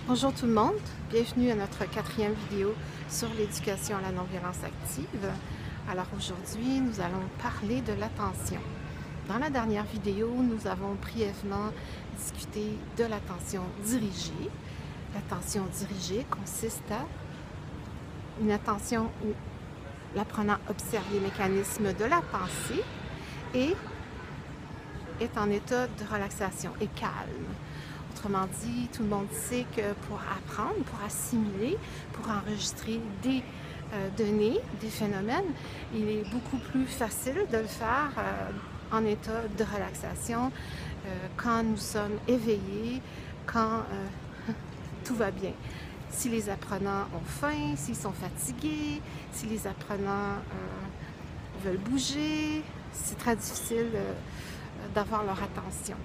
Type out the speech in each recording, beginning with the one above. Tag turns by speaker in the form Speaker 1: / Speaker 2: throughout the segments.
Speaker 1: Bonjour tout le monde, bienvenue à notre 4e vidéo sur l'éducation à la non-violence active. Alors aujourd'hui, nous allons parler de l'attention. Dans la dernière vidéo, nous avons brièvement discuté de l'attention dirigée. L'attention dirigée consiste à une attention où l'apprenant observe les mécanismes de la pensée et est en état de relaxation et calme. Autrement dit, tout le monde sait que pour apprendre, pour assimiler, pour enregistrer des données, des phénomènes, il est beaucoup plus facile de le faire en état de relaxation, quand nous sommes éveillés, quand tout va bien. Si les apprenants ont faim, s'ils sont fatigués, si les apprenants veulent bouger, c'est très difficile d'avoir leur attention.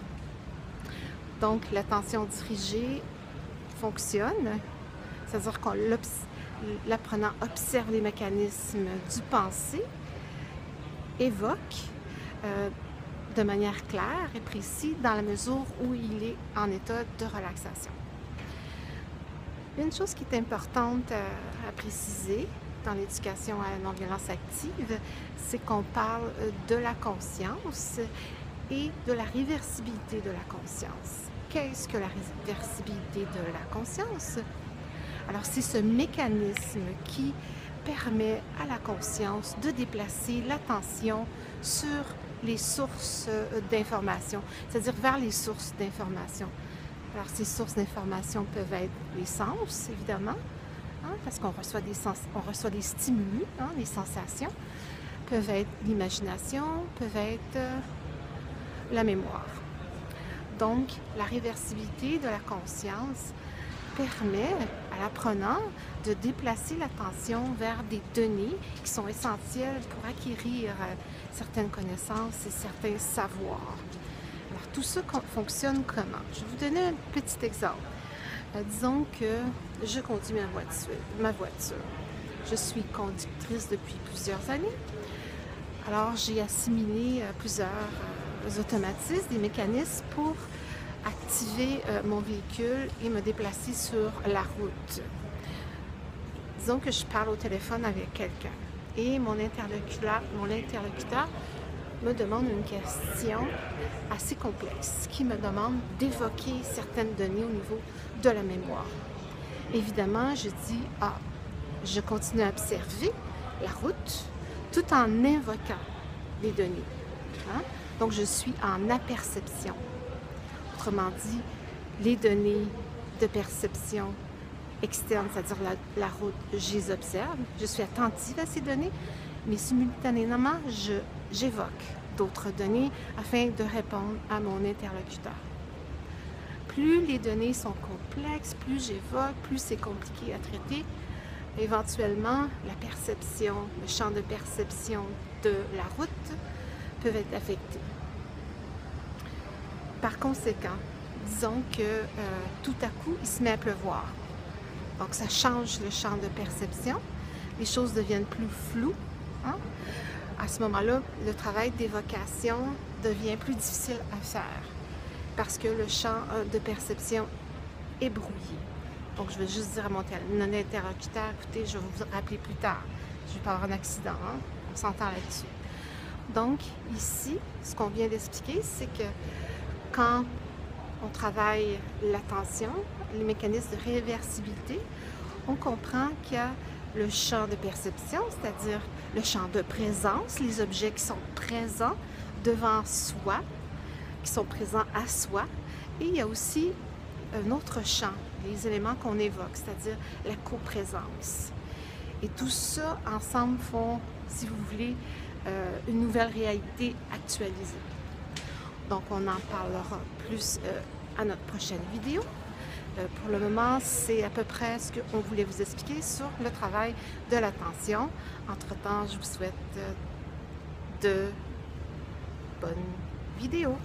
Speaker 1: Donc, l'attention dirigée fonctionne, c'est-à-dire que l'apprenant observe les mécanismes du pensée, évoque de manière claire et précise dans la mesure où il est en état de relaxation. Une chose qui est importante à préciser dans l'éducation à la non-violence active, c'est qu'on parle de la conscience et de la réversibilité de la conscience. Qu'est-ce que la réversibilité de la conscience? Alors, c'est ce mécanisme qui permet à la conscience de déplacer l'attention sur les sources d'information, c'est-à-dire vers les sources d'information. Alors, ces sources d'information peuvent être les sens, évidemment, parce qu'on reçoit des stimuli, les sensations, peuvent être l'imagination, peuvent être la mémoire. Donc, la réversibilité de la conscience permet à l'apprenant de déplacer l'attention vers des données qui sont essentielles pour acquérir certaines connaissances et certains savoirs. Alors, tout ça fonctionne comment? Je vais vous donner un petit exemple. Disons que je conduis ma voiture. Je suis conductrice depuis plusieurs années. Alors, j'ai assimilé plusieurs automatismes, des mécanismes pour activer mon véhicule et me déplacer sur la route. Disons que je parle au téléphone avec quelqu'un et mon interlocuteur me demande une question assez complexe qui me demande d'évoquer certaines données au niveau de la mémoire. Évidemment, je dis je continue à observer la route tout en invoquant les données. Donc, je suis en aperception. Autrement dit, les données de perception externe, c'est-à-dire la route, je les observe, je suis attentive à ces données, mais simultanément, j'évoque d'autres données afin de répondre à mon interlocuteur. Plus les données sont complexes, plus j'évoque, plus c'est compliqué à traiter. Éventuellement, la perception, le champ de perception de la route peuvent être affectés. Par conséquent, disons que tout à coup, il se met à pleuvoir. Donc, ça change le champ de perception. Les choses deviennent plus floues. À ce moment-là, le travail d'évocation devient plus difficile à faire parce que le champ de perception est brouillé. Donc, je vais juste dire à mon interlocuteur, écoutez, je vais vous rappeler plus tard. Je vais pas avoir un accident, on s'entend là-dessus. Donc, ici, ce qu'on vient d'expliquer, c'est que quand on travaille l'attention, les mécanismes de réversibilité, on comprend qu'il y a le champ de perception, c'est-à-dire le champ de présence, les objets qui sont présents devant soi, qui sont présents à soi, et il y a aussi un autre champ, les éléments qu'on évoque, c'est-à-dire la coprésence. Et tout ça ensemble font, si vous voulez, une nouvelle réalité actualisée. Donc, on en parlera plus à notre prochaine vidéo. Pour le moment, c'est à peu près ce qu'on voulait vous expliquer sur le travail de l'attention. Entre-temps, je vous souhaite de bonnes vidéos.